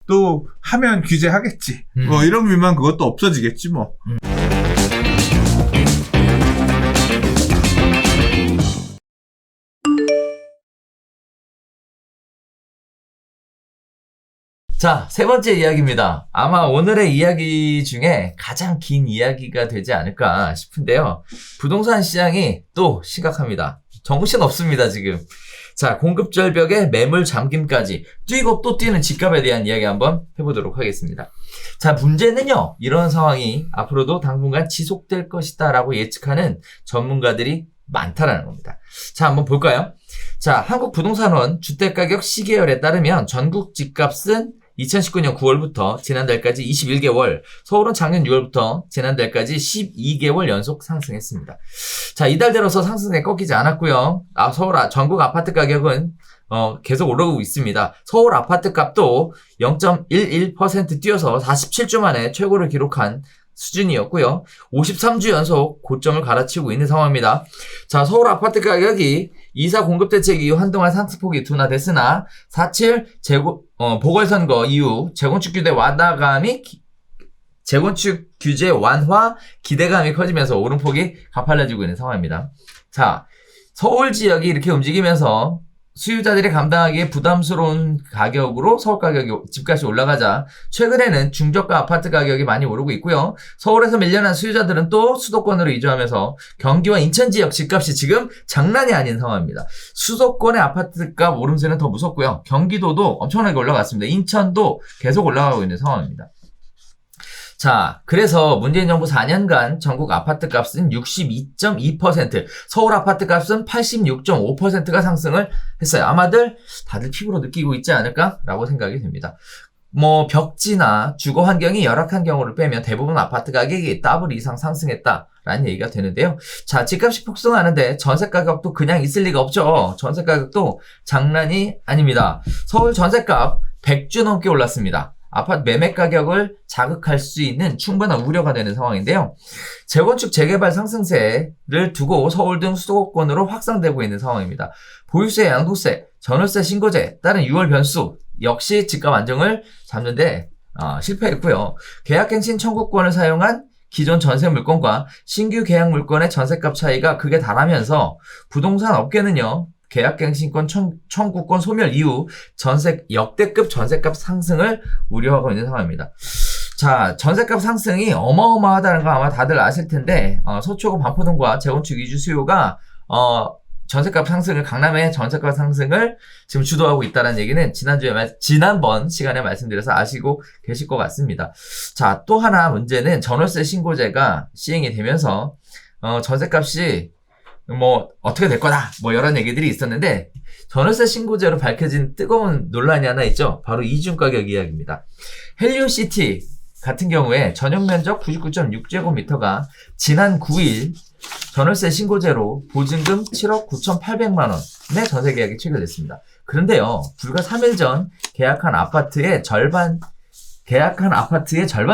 또 하면 규제하겠지. 뭐 이러면 그것도 없어지겠지 뭐. 자, 세 번째 이야기입니다. 아마 오늘의 이야기 중에 가장 긴 이야기가 되지 않을까 싶은데요. 부동산 시장이 또 심각합니다. 정신없습니다, 지금. 자, 공급 절벽에 매물 잠김까지 뛰고 또 뛰는 집값에 대한 이야기 한번 해보도록 하겠습니다. 자, 문제는요, 이런 상황이 앞으로도 당분간 지속될 것이다 라고 예측하는 전문가들이 많다라는 겁니다. 자, 한번 볼까요? 자, 한국부동산원 주택가격 시계열에 따르면 전국 집값은 2019년 9월부터 지난달까지 21개월, 서울은 작년 6월부터 지난달까지 12개월 연속 상승했습니다. 자, 이달 들어서 상승에 꺾이지 않았고요. 전국 아파트 가격은 계속 오르고 있습니다. 서울 아파트 값도 0.11% 뛰어서 47주 만에 최고를 기록한 수준이었고요. 53주 연속 고점을 갈아치우고 있는 상황입니다. 자, 서울 아파트 가격이 2사 공급대책 이후 한동안 상승폭이 둔화됐으나 4.7 보궐선거 이후 재건축 규제 완화 기대감이 커지면서 오름폭이 가팔라지고 있는 상황입니다. 자, 서울 지역이 이렇게 움직이면서 수요자들이 감당하기에 부담스러운 가격으로 서울 가격이, 집값이 올라가자 최근에는 중저가 아파트 가격이 많이 오르고 있고요. 서울에서 밀려난 수요자들은 또 수도권으로 이주하면서 경기와 인천 지역 집값이 지금 장난이 아닌 상황입니다. 수도권의 아파트값 오름세는 더 무섭고요. 경기도도 엄청나게 올라갔습니다. 인천도 계속 올라가고 있는 상황입니다. 자, 그래서 문재인 정부 4년간 전국 아파트 값은 62.2%, 서울 아파트 값은 86.5%가 상승을 했어요. 아마들 다들 피부로 느끼고 있지 않을까라고 생각이 됩니다. 벽지나 주거 환경이 열악한 경우를 빼면 대부분 아파트 가격이 더블 이상 상승했다라는 얘기가 되는데요. 자, 집값이 폭등하는데 전세 가격도 그냥 있을 리가 없죠. 전세 가격도 장난이 아닙니다. 서울 전세값 100주 넘게 올랐습니다. 아파트 매매 가격을 자극할 수 있는 충분한 우려가 되는 상황인데요. 재건축 재개발 상승세를 두고 서울 등 수도권으로 확산되고 있는 상황입니다. 보유세, 양도세, 전월세 신고제 따른 6월 변수 역시 집값 안정을 잡는데 실패했고요. 계약갱신 청구권을 사용한 기존 전세 물건과 신규 계약 물건의 전세값 차이가 크게 달하면서 부동산 업계는요, 계약갱신권 청구권 소멸 이후 역대급 전세값 상승을 우려하고 있는 상황입니다. 자, 전세값 상승이 어마어마하다는 거 아마 다들 아실 텐데, 서초구 반포동과 재건축 이주 수요가 전세값 상승을, 강남의 전세값 상승을 지금 주도하고 있다는 얘기는 지난번 시간에 말씀드려서 아시고 계실 것 같습니다. 자, 또 하나 문제는 전월세 신고제가 시행이 되면서 전세값이 어떻게 될 거다, 이런 얘기들이 있었는데, 전월세 신고제로 밝혀진 뜨거운 논란이 하나 있죠. 바로 이중 가격 이야기입니다. 헬리오시티 같은 경우에 전용 면적 99.6제곱미터가 지난 9일 전월세 신고제로 보증금 7억 9,800만 원의 전세 계약이 체결됐습니다. 그런데요, 불과 3일 전 계약한 아파트의 절반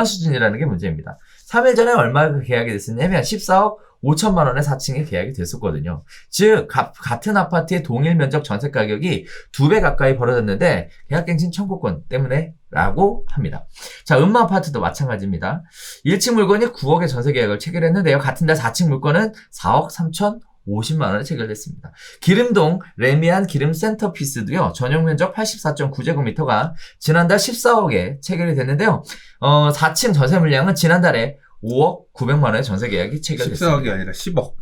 수준이라는 게 문제입니다. 3일 전에 얼마가 계약이 됐었냐면 14억 5천만 원의 4층에 계약이 됐었거든요. 즉 같은 아파트의 동일 면적 전세 가격이 2배 가까이 벌어졌는데 계약갱신 청구권 때문에 라고 합니다. 자, 음마 아파트도 마찬가지입니다. 1층 물건이 9억의 전세 계약을 체결했는데요. 같은 달 4층 물건은 4억 3천 50만 원에 체결됐습니다. 기름동 레미안 기름 센터피스도요, 전용 면적 84.9제곱미터가 지난달 14억에 체결이 됐는데요. 4층 전세 물량은 지난달에 5억 900만 원의 전세 계약이 체결됐습니다. 14억이 아니라 10억.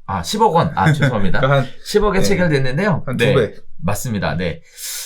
10억 원. 죄송합니다. 그러니까 10억에 체결됐는데요. 한 2배. 맞습니다. 네.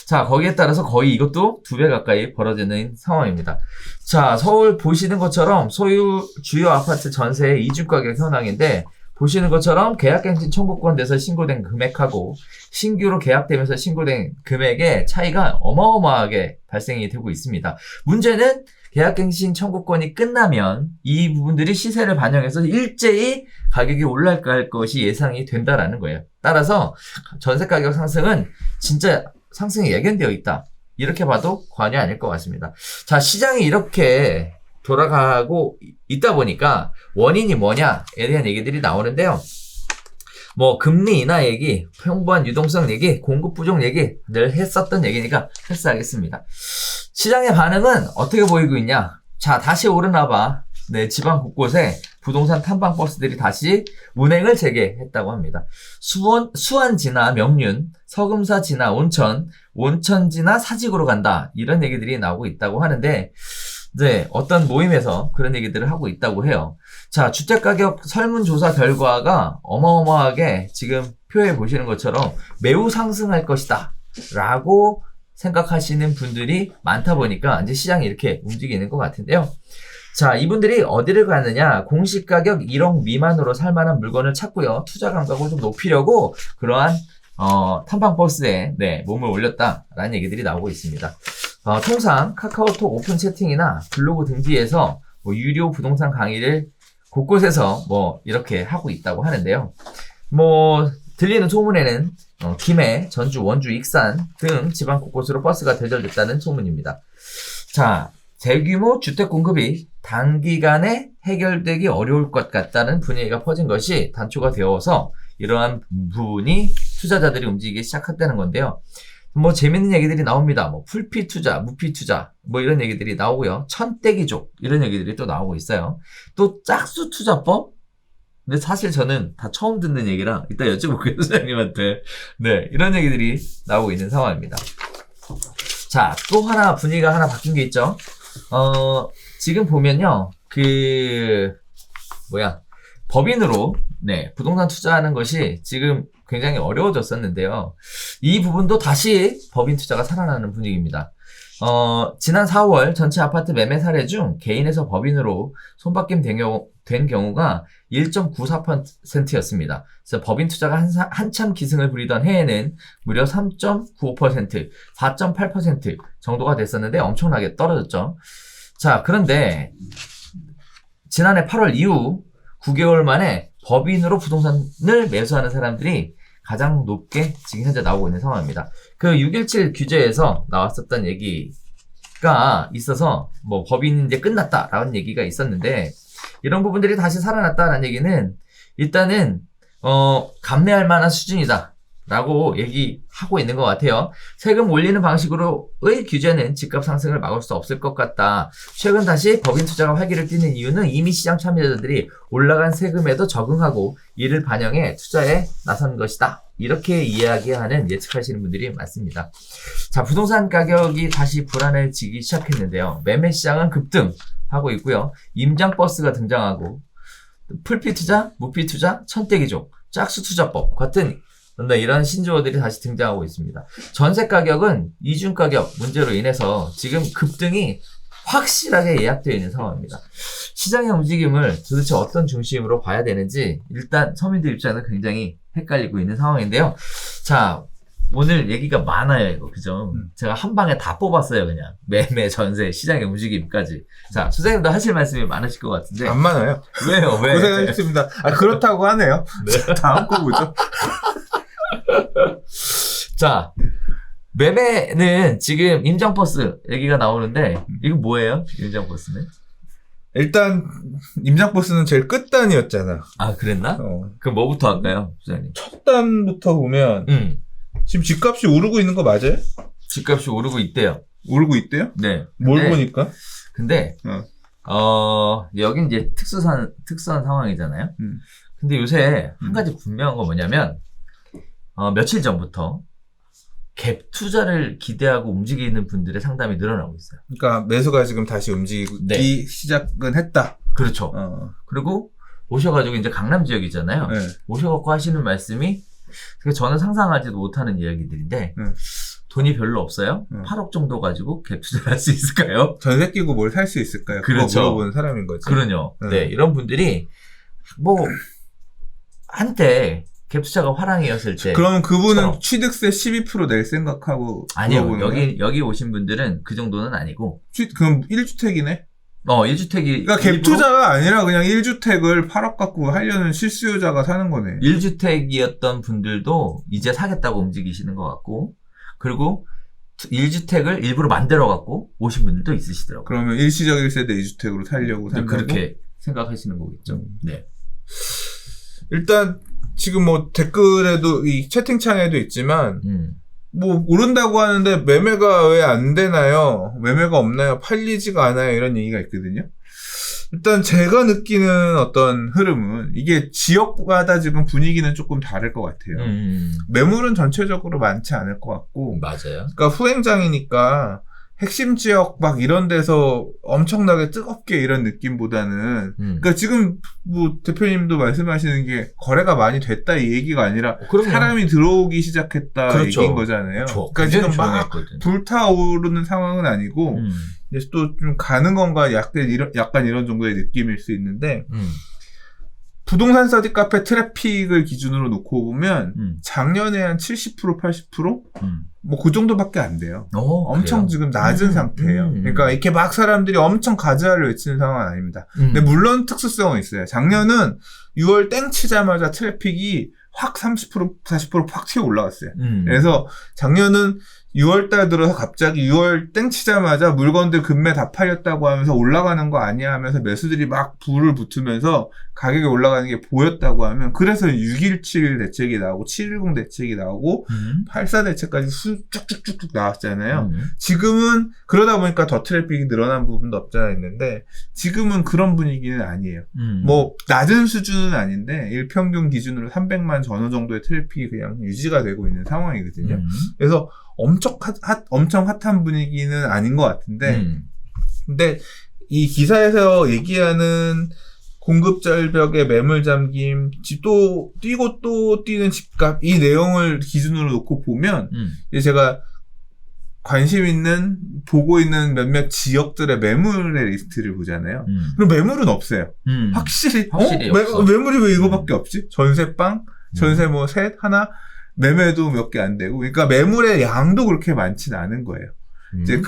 자, 거기에 따라서 거의 이것도 2배 가까이 벌어지는 상황입니다. 자, 서울 보시는 것처럼 주요 아파트 전세의 이중 가격 현황인데, 보시는 것처럼 계약갱신 청구권 돼서 신고된 금액하고 신규로 계약되면서 신고된 금액의 차이가 어마어마하게 발생이 되고 있습니다. 문제는 계약갱신 청구권이 끝나면 이 부분들이 시세를 반영해서 일제히 가격이 올라갈 것이 예상이 된다라는 거예요. 따라서 전세 가격 상승은 진짜 상승이 예견되어 있다, 이렇게 봐도 과언이 아닐 것 같습니다. 자, 시장이 이렇게 돌아가고 있다 보니까 원인이 뭐냐에 대한 얘기들이 나오는데요. 뭐 금리 인하 얘기, 평범한 유동성 얘기, 공급 부족 얘기 늘 했었던 얘기니까 패스하겠습니다. 시장의 반응은 어떻게 보이고 있냐? 자, 다시 오르나 봐. 네, 지방 곳곳에 부동산 탐방 버스들이 다시 운행을 재개했다고 합니다. 수원 지나 명륜, 서금사 지나 온천, 온천 지나 사직으로 간다. 이런 얘기들이 나오고 있다고 하는데, 네, 어떤 모임에서 그런 얘기들을 하고 있다고 해요. 자, 주택가격 설문조사 결과가 어마어마하게 지금 표에 보시는 것처럼 매우 상승할 것이다. 라고 생각하시는 분들이 많다 보니까 이제 시장이 이렇게 움직이는 것 같은데요. 자, 이분들이 어디를 가느냐? 공시가격 1억 미만으로 살만한 물건을 찾고요. 투자 감각을 좀 높이려고 그러한 탐방버스에 네, 몸을 올렸다라는 얘기들이 나오고 있습니다. 통상 카카오톡 오픈 채팅이나 블로그 등지에서 뭐 유료 부동산 강의를 곳곳에서 뭐 이렇게 하고 있다고 하는데요. 뭐 들리는 소문에는 김해, 전주, 원주, 익산 등 지방 곳곳으로 버스가 대절됐다는 소문입니다. 자, 대규모 주택 공급이 단기간에 해결되기 어려울 것 같다는 분위기가 퍼진 것이 단초가 되어서 이러한 부분이 투자자들이 움직이기 시작했다는 건데요. 뭐 재밌는 얘기들이 나옵니다. 뭐 풀피 투자, 무피 투자 뭐 이런 얘기들이 나오고요. 천떼기족 이런 얘기들이 또 나오고 있어요. 또 짝수 투자법? 근데 사실 저는 다 처음 듣는 얘기라 이따 여쭤볼게요, 소장님한테. 네, 이런 얘기들이 나오고 있는 상황입니다. 자, 또 하나 분위기가 하나 바뀐 게 있죠. 지금 보면요, 법인으로, 네, 부동산 투자하는 것이 지금 굉장히 어려워졌었는데요. 이 부분도 다시 법인 투자가 살아나는 분위기입니다. 지난 4월 전체 아파트 매매 사례 중 개인에서 법인으로 손바뀜 된 경우가 1.94%였습니다. 그래서 법인 투자가 한참 기승을 부리던 해에는 무려 3.95%, 4.8% 정도가 됐었는데 엄청나게 떨어졌죠. 자, 그런데 지난해 8월 이후 9개월 만에 법인으로 부동산을 매수하는 사람들이 가장 높게 지금 현재 나오고 있는 상황입니다. 그 617 규제에서 나왔었던 얘기가 있어서 뭐 법인이 이제 끝났다라는 얘기가 있었는데 이런 부분들이 다시 살아났다라는 얘기는 일단은 감내할 만한 수준이다 라고 얘기하고 있는 것 같아요. 세금 올리는 방식으로의 규제는 집값 상승을 막을 수 없을 것 같다. 최근 다시 법인 투자가 활기를 띠는 이유는 이미 시장 참여자들이 올라간 세금에도 적응하고 이를 반영해 투자에 나선 것이다. 이렇게 이야기하는 예측하시는 분들이 많습니다. 자, 부동산 가격이 다시 불안해지기 시작했는데요. 매매 시장은 급등하고 있고요. 임장버스가 등장하고 풀피 투자, 무피 투자, 천떼기족, 짝수 투자법 같은 이런 신조어들이 다시 등장하고 있습니다. 전세 가격은 이중 가격 문제로 인해서 지금 급등이 확실하게 예약되어 있는 상황입니다. 시장의 움직임을 도대체 어떤 중심으로 봐야 되는지 일단 서민들 입장에서 굉장히 헷갈리고 있는 상황인데요. 자, 오늘 얘기가 많아요, 이거. 그죠? 제가 한 방에 다 뽑았어요, 그냥. 매매, 전세, 시장의 움직임까지. 자, 소장님도 하실 말씀이 많으실 것 같은데. 안 많아요. 왜요? 왜? 고생하셨습니다. 그렇다고 하네요. 네. 다음 거 보죠. 자, 매매는 지금 임장버스 얘기가 나오는데 이거 뭐예요? 임장버스는? 일단 임장버스는 제일 끝단이었잖아. 아, 그랬나? 그럼 뭐부터 할까요, 부장님? 첫 단부터 보면 지금 집값이 오르고 있는 거 맞아요? 집값이 오르고 있대요. 오르고 있대요? 네. 뭘 보니까? 근데 여긴 이제 특수한 상황이잖아요. 근데 요새 한 가지 분명한 건 뭐냐면 며칠 전부터 갭 투자를 기대하고 움직이는 분들의 상담이 늘어나고 있어요. 그러니까 매수가 지금 다시 움직이기 네. 시작은 했다. 그렇죠. 그리고 오셔가지고 이제 강남 지역이잖아요. 네. 오셔갖고 하시는 말씀이 저는 상상하지도 못하는 이야기들인데 돈이 별로 없어요. 8억 정도 가지고 갭 투자를 할 수 있을까요? 전세 끼고 뭘 살 수 있을까요? 그렇죠. 그거 물어보는 사람인 거지. 그러요. 네, 이런 분들이 뭐 한때 갭 투자가 화랑이었을 때. 그러면 그분은 취득세 12% 낼 생각하고. 아니요. 여기 오신 분들은 그 정도는 아니고. 그럼 1주택이네? 1주택이. 그러니까 갭 투자가 아니라 그냥 1주택을 8억 갖고 하려는 실수요자가 사는 거네. 1주택이었던 분들도 이제 사겠다고 움직이시는 것 같고. 그리고 1주택을 일부러 만들어 갖고 오신 분들도 있으시더라고요. 그러면 일시적 1세대 2주택으로 살려고 산다고? 그렇게 생각하시는 거겠죠. 네. 일단 지금 뭐 댓글에도 이 채팅창에도 있지만 뭐 오른다고 하는데 매매가 왜 안 되나요? 매매가 없나요? 팔리지가 않아요? 이런 얘기가 있거든요. 일단 제가 느끼는 어떤 흐름은 이게 지역마다 지금 분위기는 조금 다를 것 같아요. 매물은 전체적으로 많지 않을 것 같고, 맞아요. 그러니까 후행장이니까 핵심 지역 막 이런 데서 엄청나게 뜨겁게 이런 느낌보다는, 그러니까 지금 뭐 대표님도 말씀하시는 게 거래가 많이 됐다 이 얘기가 아니라 그럼요. 사람이 들어오기 시작했다 그렇죠. 얘기인 거잖아요. 그러니까 지금 막 불타오르는 상황은 아니고 이제 또 좀 가는 건가 약간 이런 정도의 느낌일 수 있는데 부동산 스터디 카페 트래픽을 기준으로 놓고 보면 작년에 한 70% 80%? 뭐 그 정도밖에 안 돼요. 엄청 그래요? 지금 낮은 상태예요. 그러니까 이렇게 막 사람들이 엄청 가즈아를 외치는 상황은 아닙니다. 근데 물론 특수성은 있어요. 작년은 6월 땡 치자마자 트래픽이 확 30% 40%확 튀어 올라갔어요. 그래서 작년은 6월달 들어서 갑자기 6월 땡 치자마자 물건들 급매 다 팔렸다고 하면서 올라가는 거 아니야 하면서 매수들이 막 불을 붙으면서 가격이 올라가는 게 보였다고 하면 그래서 617 대책이 나오고 710 대책이 나오고 84 대책까지 쭉쭉쭉쭉 나왔잖아요. 지금은 그러다 보니까 더 트래픽이 늘어난 부분도 없잖아 있는데 지금은 그런 분위기는 아니에요. 뭐 낮은 수준은 아닌데 일평균 기준으로 300만 전후 정도의 트래픽이 그냥 유지가 되고 있는 상황이거든요. 그래서 엄청 핫한 분위기는 아닌 것 같은데, 근데 이 기사에서 얘기하는 공급 절벽의 매물 잠김, 또 뛰고 또 뛰는 집값, 이 내용을 기준으로 놓고 보면, 이제 제가 관심 있는, 보고 있는 몇몇 지역들의 매물의 리스트를 보잖아요. 그럼 매물은 없어요. 확실히 없어. 매물이 왜 이거밖에 없지? 전세방, 전세 뭐 셋, 하나, 매매도 몇 개 안 되고, 그러니까 매물의 양도 그렇게 많지는 않은 거예요. 이제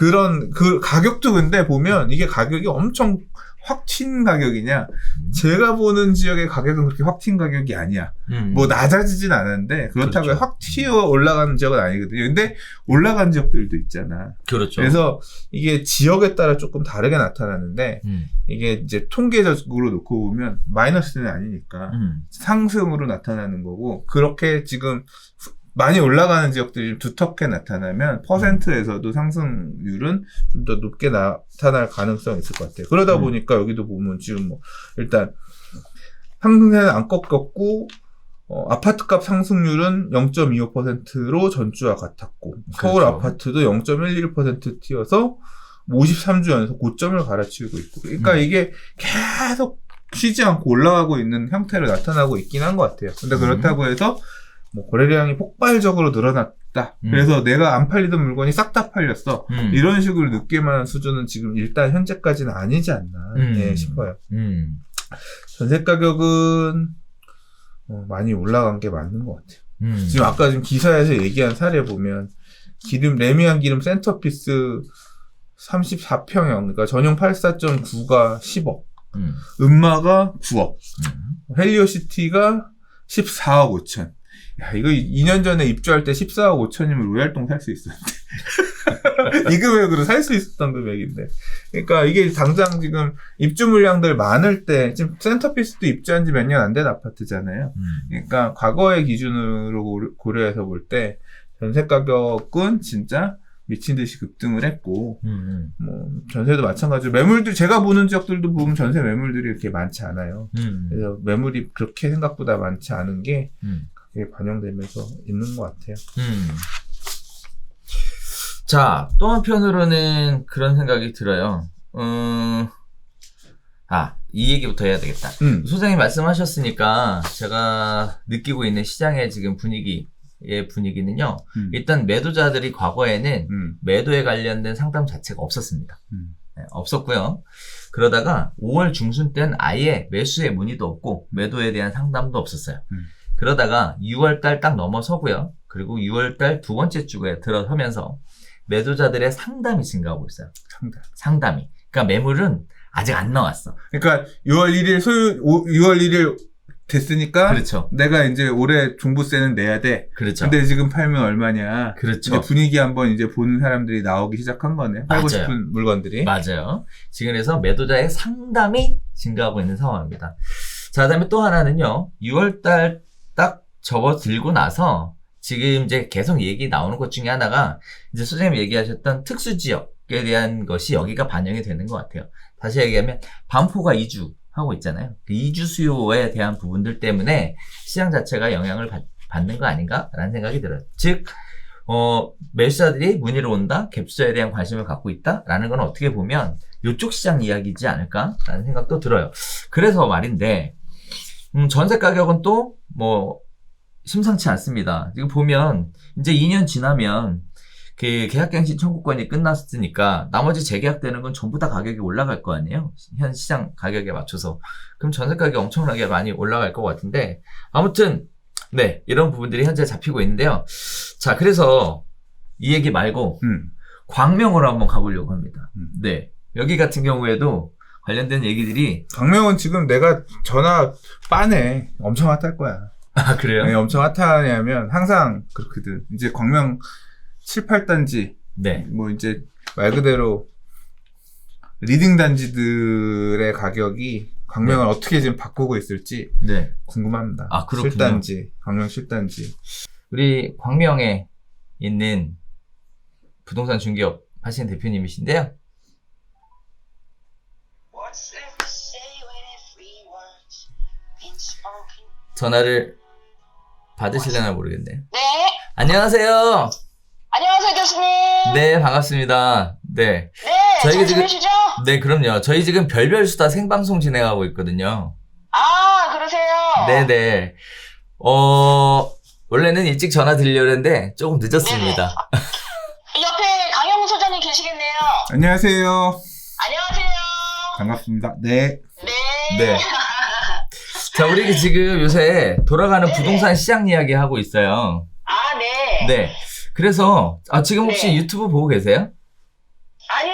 가격도 근데 보면 이게 가격이 엄청 확 튄 가격이냐, 제가 보는 지역의 가격은 그렇게 확 튄 가격이 아니야. 뭐 낮아지진 않았는데, 그렇다고 그렇죠. 확 튀어 올라가는 지역은 아니거든요. 근데 올라간 지역들도 있잖아. 그렇죠. 그래서 이게 지역에 따라 조금 다르게 나타나는데, 이게 이제 통계적으로 놓고 보면 마이너스는 아니니까 상승으로 나타나는 거고, 그렇게 지금 많이 올라가는 지역들이 두텁게 나타나면 퍼센트에서도 상승률은 좀 더 높게 나타날 가능성이 있을 것 같아요. 그러다 보니까 여기도 보면 지금 뭐 일단 상승세는 안 꺾였고 아파트값 상승률은 0.25%로 전주와 같았고 서울 그렇죠. 아파트도 0.11% 튀어서 53주 연속 고점을 갈아치우고 있고, 그러니까 이게 계속 쉬지 않고 올라가고 있는 형태로 나타나고 있긴 한 것 같아요. 근데 그렇다고 해서 뭐 거래량이 폭발적으로 늘어났다. 그래서 내가 안 팔리던 물건이 싹 다 팔렸어. 이런 식으로 느낄만한 수준은 지금 일단 현재까지는 아니지 않나 싶어요. 전세 가격은 많이 올라간 게 맞는 것 같아요. 지금 아까 지금 기사에서 얘기한 사례 보면 레미안 기름 센터피스 34평형, 그러니까 전용 84.9가 10억, 음마가 9억, 헬리오시티가 14억 5천. 야, 이거 2년 전에 입주할 때 14억 5천이면 로얄동 살 수 있었는데. 이 금액으로 살 수 있었던 금액인데. 그러니까 이게 당장 지금 입주 물량들 많을 때, 지금 센터피스도 입주한 지 몇 년 안 된 아파트잖아요. 그러니까 과거의 기준으로 고려해서 볼 때, 전세 가격은 진짜 미친 듯이 급등을 했고, 뭐, 전세도 마찬가지로, 매물들, 제가 보는 지역들도 보면 전세 매물들이 이렇게 많지 않아요. 그래서 매물이 그렇게 생각보다 많지 않은 게, 그게 반영되면서 있는 것 같아요. 자, 또 한편으로는 그런 생각이 들어요. 이 얘기부터 해야 되겠다. 소장님 말씀하셨으니까 제가 느끼고 있는 시장의 지금 분위기는요. 일단 매도자들이 과거에는 매도에 관련된 상담 자체가 없었습니다. 네, 없었고요. 그러다가 5월 중순 때는 아예 매수의 문의도 없고 매도에 대한 상담도 없었어요. 그러다가 6월달 딱 넘어서고요. 그리고 6월달 두 번째 주에 들어서면서 매도자들의 상담이 증가하고 있어요. 상담이. 그러니까 매물은 아직 안 나왔어. 그러니까 6월 1일 됐으니까. 그렇죠. 내가 이제 올해 종부세는 내야 돼. 그렇죠. 근데 지금 팔면 얼마냐. 그렇죠. 이제 분위기 한번 이제 보는 사람들이 나오기 시작한 거네. 팔고 맞아요. 싶은 물건들이. 맞아요. 지금 그래서 매도자의 상담이 증가하고 있는 상황입니다. 자, 그다음에 또 하나는요. 6월달 딱 접어들고 나서 지금 이제 계속 얘기 나오는 것 중에 하나가 이제 소장님 얘기하셨던 특수지역에 대한 것이 여기가 반영이 되는 것 같아요. 다시 얘기하면 반포가 이주하고 있잖아요. 그 이주 수요에 대한 부분들 때문에 시장 자체가 영향을 받는 거 아닌가라는 생각이 들어요. 즉 매수자들이 문의로 온다, 갭투자에 대한 관심을 갖고 있다라는 건 어떻게 보면 이쪽 시장 이야기지 않을까라는 생각도 들어요. 그래서 말인데 전세 가격은 또 심상치 않습니다. 지금 보면 이제 2년 지나면 그 계약갱신 청구권이 끝났으니까 나머지 재계약되는 건 전부 다 가격이 올라갈 거 아니에요? 현 시장 가격에 맞춰서. 그럼 전세 가격이 엄청나게 많이 올라갈 것 같은데 아무튼 네, 이런 부분들이 현재 잡히고 있는데요. 자, 그래서 이 얘기 말고 광명으로 한번 가보려고 합니다. 네, 여기 같은 경우에도 관련된 얘기들이 광명은 지금 내가 전화 빠네. 엄청 핫할 거야. 아, 그래요? 네, 엄청 핫하냐면 항상 그렇거든. 이제 광명 7, 8단지 네. 이제 말 그대로 리딩 단지들의 가격이 광명을 어떻게 지금 바꾸고 있을지 네. 궁금합니다. 아, 그렇군요. 실단지, 광명 실단지. 우리 광명에 있는 부동산 중개업 하시는 대표님이신데요. 전화를 받으실려나 모르겠네요. 네. 안녕하세요. 안녕하세요, 교수님. 네, 반갑습니다. 네. 네, 저희가 잘 지금- 지내시죠? 네, 그럼요. 저희 지금 별별 수다 생방송 진행하고 있거든요. 아, 그러세요? 네네. 원래는 일찍 전화 드리려고 했는데 조금 늦었습니다. 옆에 강영우 소장님 계시겠네요. 안녕하세요. 안녕하세요. 반갑습니다. 네. 네. 네. 자, 우리 지금 요새 돌아가는 네네. 부동산 시장 이야기 하고 있어요. 아, 네. 네. 그래서, 지금 혹시 네. 유튜브 보고 계세요? 아니요,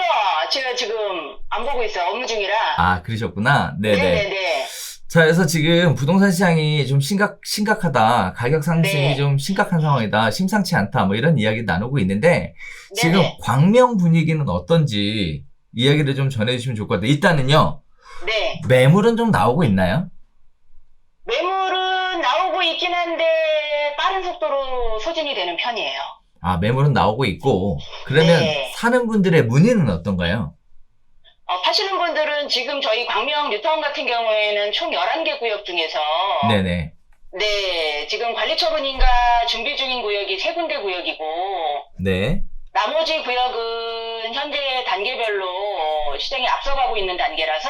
제가 지금 안 보고 있어요. 업무 중이라. 아, 그러셨구나. 네네. 네네네. 자, 그래서 지금 부동산 시장이 좀 심각하다. 가격 상승이 네. 좀 심각한 상황이다. 심상치 않다. 이런 이야기 나누고 있는데, 지금 네네. 광명 분위기는 어떤지 이야기를 좀 전해주시면 좋을 것 같아요. 일단은요, 네. 매물은 좀 나오고 있나요? 매물은 나오고 있긴 한데, 빠른 속도로 소진이 되는 편이에요. 아, 매물은 나오고 있고, 그러면 네. 사는 분들의 문의는 어떤가요? 파시는 분들은 지금 저희 광명 뉴타운 같은 경우에는 총 11개 구역 중에서 네네. 네, 지금 관리처분인가 준비 중인 구역이 3군데 구역이고 네. 나머지 구역은 현재 단계별로 시장이 앞서가고 있는 단계라서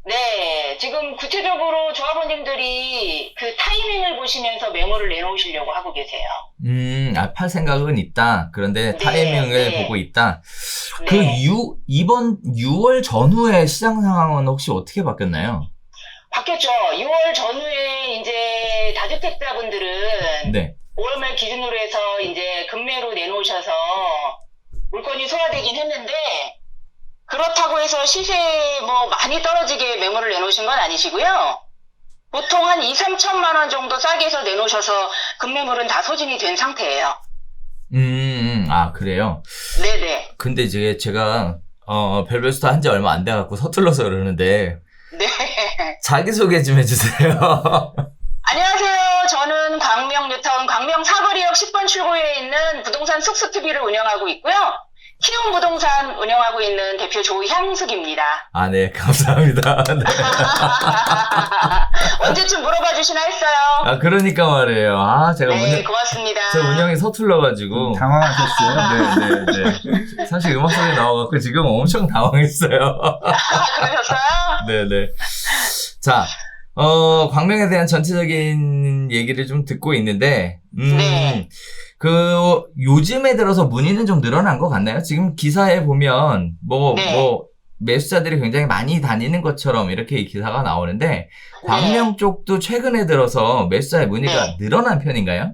네, 지금 구체적으로 조합원님들이 그 타이밍을 보시면서 매물을 내놓으시려고 하고 계세요. 팔 생각은 있다. 그런데 네, 타이밍을 네. 보고 있다. 네. 이번 6월 전후의 시장 상황은 혹시 어떻게 바뀌었나요? 바뀌었죠. 6월 전후에 이제 다주택자분들은 네. 5월 말 기준으로 해서 이제 급매로 내놓으셔서 물건이 소화되긴 했는데 그렇다고 해서 시세 많이 떨어지게 매물을 내놓으신 건 아니시고요. 보통 한 2, 3천만 원 정도 싸게 해서 내놓으셔서 급매물은 다 소진이 된 상태예요. 그래요? 네네. 근데 이제 제가, 별별스타 한지 얼마 안 돼갖고 서툴러서 그러는데, 네. 자기소개 좀 해주세요. 안녕하세요. 저는 광명 뉴타운 광명 사거리역 10번 출구에 있는 부동산 쑥스TV를 운영하고 있고요. 키움 부동산 운영하고 있는 대표 조향숙입니다. 아, 네, 감사합니다. 네. 언제쯤 물어봐 주시나 했어요. 그러니까 말이에요. 제가 네, 고맙습니다. 제가 운영이 서툴러가지고. 당황하셨어요? 네. 사실 음악소리 나와갖고 지금 엄청 당황했어요. 그러셨어요? 네네. 자, 광명에 대한 전체적인 얘기를 좀 듣고 있는데, 네. 요즘에 들어서 문의는 좀 늘어난 것 같나요? 지금 기사에 보면, 네. 매수자들이 굉장히 많이 다니는 것처럼 이렇게 이 기사가 나오는데, 광명 쪽도 최근에 들어서 매수자의 문의가 네. 늘어난 편인가요?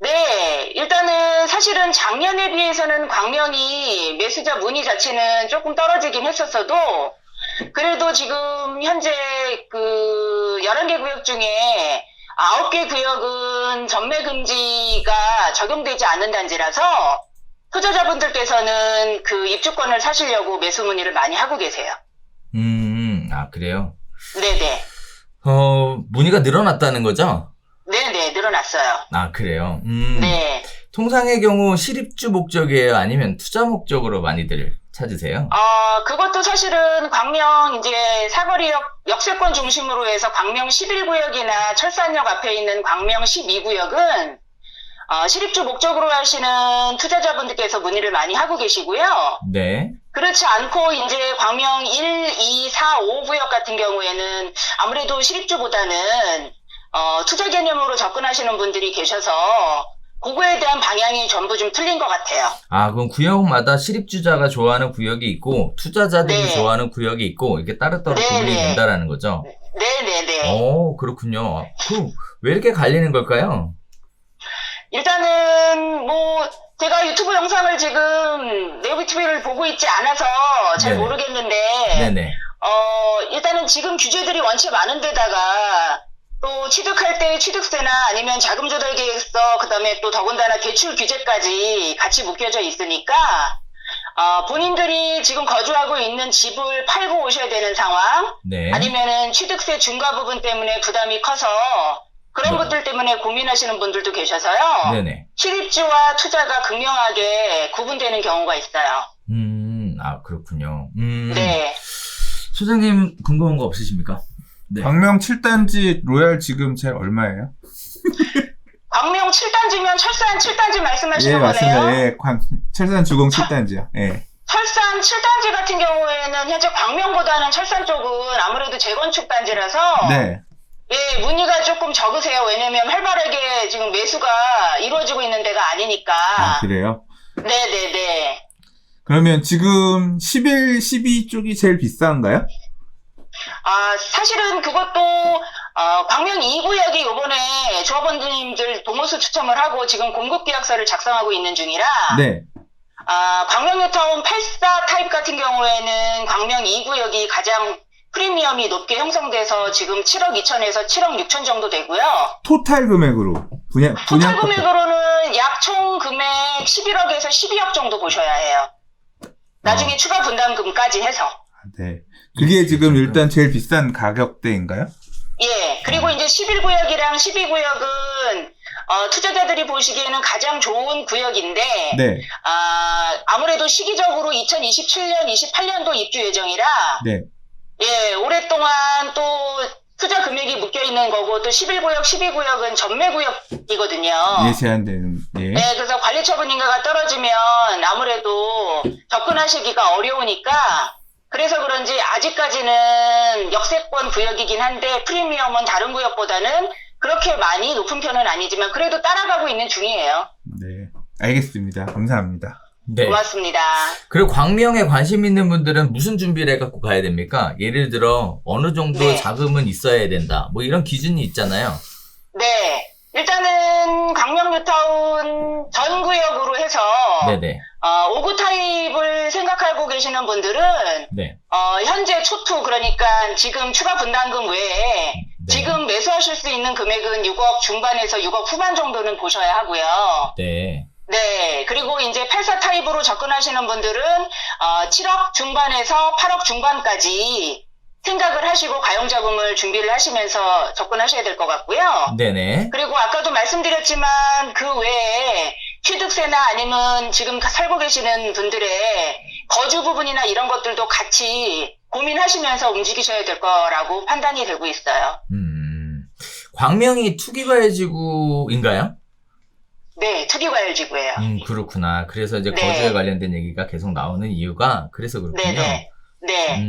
네, 일단은 사실은 작년에 비해서는 광명이 매수자 문의 자체는 조금 떨어지긴 했었어도, 그래도 지금 현재 11개 구역 중에 9개 구역은 전매 금지가 적용되지 않는 단지라서 투자자분들께서는 그 입주권을 사시려고 매수 문의를 많이 하고 계세요. 그래요? 네네. 문의가 늘어났다는 거죠? 네네. 만들어놨어요. 아, 그래요? 네. 통상의 경우 실입주 목적이에요? 아니면 투자 목적으로 많이들 찾으세요? 그것도 사실은 광명 이제 사거리역 역세권 중심으로 해서 광명 11구역이나 철산역 앞에 있는 광명 12구역은 실입주 목적으로 하시는 투자자분들께서 문의를 많이 하고 계시고요. 네. 그렇지 않고 이제 광명 1, 2, 4, 5구역 같은 경우에는 아무래도 실입주보다는 투자 개념으로 접근하시는 분들이 계셔서 그거에 대한 방향이 전부 좀 틀린 것 같아요. 아, 그럼 구역마다 실입주자가 좋아하는 구역이 있고 투자자들이 네. 좋아하는 구역이 있고 이렇게 따로따로 네, 구분이 네. 된다라는 거죠? 네네네. 그렇군요. 그럼 왜 이렇게 갈리는 걸까요? 일단은 뭐 제가 유튜브 영상을 지금 네이버 TV를 보고 있지 않아서 잘 네네. 모르겠는데 네네. 일단은 지금 규제들이 원체 많은데다가 또 취득할 때 취득세나 아니면 자금 조달 계획서 그다음에 또 더군다나 대출 규제까지 같이 묶여져 있으니까 본인들이 지금 거주하고 있는 집을 팔고 오셔야 되는 상황 네. 아니면은 취득세 중과 부분 때문에 부담이 커서 그런 네. 것들 때문에 고민하시는 분들도 계셔서요. 네네. 실입주와 투자가 극명하게 구분되는 경우가 있어요. 그렇군요. 네. 소장님 궁금한 거 없으십니까? 네. 광명 7단지 로얄 지금 제일 얼마예요? 광명 7단지면 철산 7단지 말씀하시는 예, 맞습니다. 거네요. 예, 철산 주공 7단지요. 예. 철산 7단지 같은 경우에는 현재 광명보다는 철산 쪽은 아무래도 재건축 단지라서 네. 예, 문의가 조금 적으세요. 왜냐면 활발하게 지금 매수가 이루어지고 있는 데가 아니니까. 아, 그래요? 네네네. 그러면 지금 11, 12 쪽이 제일 비싼가요? 사실은 그것도 광명 2구역이 요번에 조합원님들 동호수 추첨을 하고 지금 공급계약서를 작성하고 있는 중이라 네. 광명 뉴타운 84 타입 같은 경우에는 광명 2구역이 가장 프리미엄이 높게 형성돼서 지금 7억 2천에서 7억 6천 정도 되고요. 토탈 금액으로. 토탈 금액으로는 약 총 금액 11억에서 12억 정도 보셔야 해요. 나중에 추가 분담금까지 해서. 네. 그게 지금 일단 제일 비싼 가격대인가요? 예. 그리고 이제 11구역이랑 12구역은 투자자들이 보시기에는 가장 좋은 구역인데 네. 아무래도 시기적으로 2027년, 28년도 입주 예정이라 네. 예, 오랫동안 또 투자 금액이 묶여 있는 거고 또 11구역, 12구역은 전매구역이거든요. 예, 제한되는. 예. 네, 그래서 관리 처분 인가가 떨어지면 아무래도 접근하시기가 어려우니까 그래서 그런지 아직까지는 역세권 구역이긴 한데 프리미엄은 다른 구역보다는 그렇게 많이 높은 편은 아니지만 그래도 따라가고 있는 중이에요. 네. 알겠습니다. 감사합니다. 네. 고맙습니다. 그리고 광명에 관심 있는 분들은 무슨 준비를 해갖고 가야 됩니까? 예를 들어 어느 정도 네. 자금은 있어야 된다. 뭐 이런 기준이 있잖아요. 네. 일단은 광명 뉴타운 전 구역으로 해서 네네. 5구 타입을 생각하고 계시는 분들은 네. 현재 초투 그러니까 지금 추가 분담금 외에 네. 지금 매수하실 수 있는 금액은 6억 중반에서 6억 후반 정도는 보셔야 하고요. 네. 네. 그리고 이제 84 타입으로 접근하시는 분들은 7억 중반에서 8억 중반까지 생각을 하시고 가용자금을 준비를 하시면서 접근하셔야 될 것 같고요. 네네. 그리고 아까도 말씀드렸지만 그 외에 취득세나 아니면 지금 살고 계시는 분들의 거주 부분이나 이런 것들도 같이 고민하시면서 움직이셔야 될 거라고 판단이 되고 있어요. 광명이 투기과열지구인가요? 네, 투기과열지구예요. 그렇구나. 그래서 이제 네. 거주에 관련된 얘기가 계속 나오는 이유가 그래서 그렇군요. 네네. 네.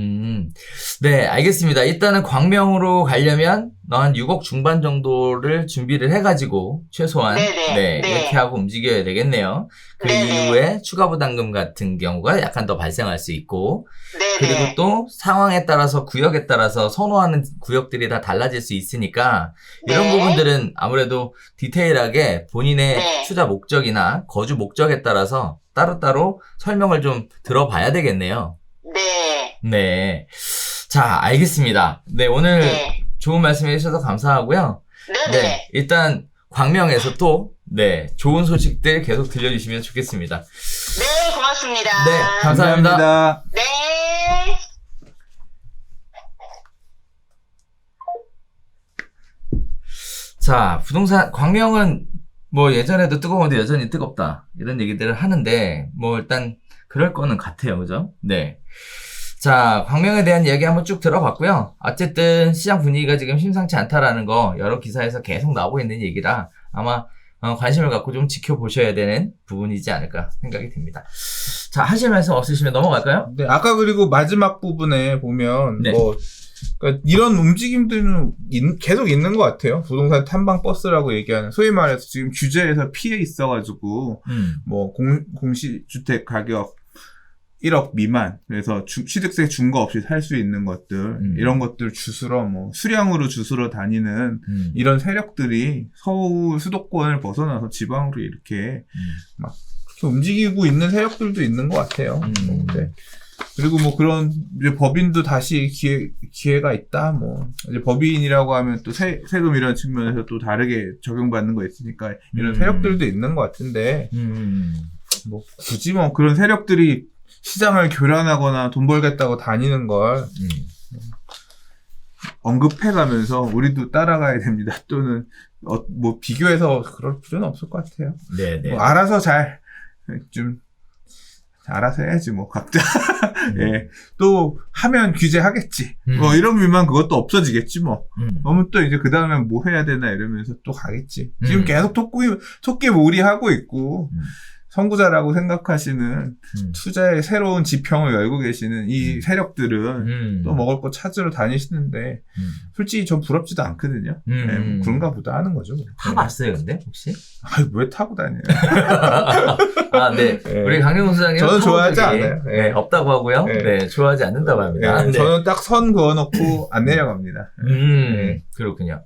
네, 알겠습니다. 일단은 광명으로 가려면 한 6억 중반 정도를 준비를 해가지고 최소한 네네. 네, 네. 이렇게 하고 움직여야 되겠네요. 그 네네. 이후에 추가 부담금 같은 경우가 약간 더 발생할 수 있고 네네. 그리고 또 상황에 따라서 구역에 따라서 선호하는 구역들이 다 달라질 수 있으니까 이런 네. 부분들은 아무래도 디테일하게 본인의 네. 투자 목적이나 거주 목적에 따라서 따로따로 설명을 좀 들어봐야 되겠네요. 네. 네. 자, 알겠습니다. 네, 오늘 네. 좋은 말씀 해주셔서 감사하고요. 네네. 네, 일단 광명에서 또 네, 좋은 소식들 계속 들려주시면 좋겠습니다. 네, 고맙습니다. 네, 감사합니다. 네. 자, 부동산, 광명은 뭐 예전에도 뜨거운데 여전히 뜨겁다. 이런 얘기들을 하는데, 뭐 일단 그럴 거는 같아요. 그죠? 네. 자, 광명에 대한 이야기 한번 쭉 들어봤고요. 어쨌든 시장 분위기가 지금 심상치 않다라는 거 여러 기사에서 계속 나오고 있는 얘기라 아마 관심을 갖고 좀 지켜보셔야 되는 부분이지 않을까 생각이 듭니다. 자, 하실 말씀 없으시면 넘어갈까요? 네, 아까 그리고 마지막 부분에 보면 네. 그러니까 이런 움직임들은 계속 있는 것 같아요. 부동산 탐방 버스라고 얘기하는 소위 말해서 지금 규제에서 피해 있어가지고 뭐 공시주택 가격 1억 미만 그래서 취득세 준거 없이 살 수 있는 것들 이런 것들 주스러 뭐 수량으로 주스러 다니는 이런 세력들이 서울 수도권을 벗어나서 지방으로 이렇게 막 그렇게 움직이고 있는 세력들도 있는 것 같아요. 네. 그리고 뭐 그런 이제 법인도 다시 기회가 있다. 뭐 이제 법인이라고 하면 또 세금 이런 측면에서 또 다르게 적용받는 거 있으니까 이런 세력들도 있는 것 같은데 뭐 굳이 뭐 그런 세력들이 시장을 교란하거나 돈 벌겠다고 다니는 걸 언급해가면서 우리도 따라가야 됩니다. 또는 뭐 비교해서 그럴 필요는 없을 것 같아요. 네네. 뭐 알아서 좀 알아서 해야지 뭐 각자. 예. 또 하면 규제하겠지. 뭐 이런 밀만 그것도 없어지겠지 뭐. 그러면 또 이제 그 다음에 뭐 해야 되나 이러면서 또 가겠지. 지금 계속 토끼몰이 하고 있고. 선구자라고 생각하시는 투자의 새로운 지평을 열고 계시는 이 세력들은 또 먹을 거 찾으러 다니시는데 솔직히 전 부럽지도 않거든요. 네, 뭐 그런가 보다 하는 거죠. 타봤어요, 근데 혹시? 아유, 왜 타고 다녀요? 아, 네. 네. 우리 강경호 소장님 저는 좋아하지 않아요. 네. 네, 없다고 하고요. 네. 네, 좋아하지 않는다고 합니다. 네, 네. 저는 딱 선 그어놓고 안 내려갑니다. 네. 그렇군요.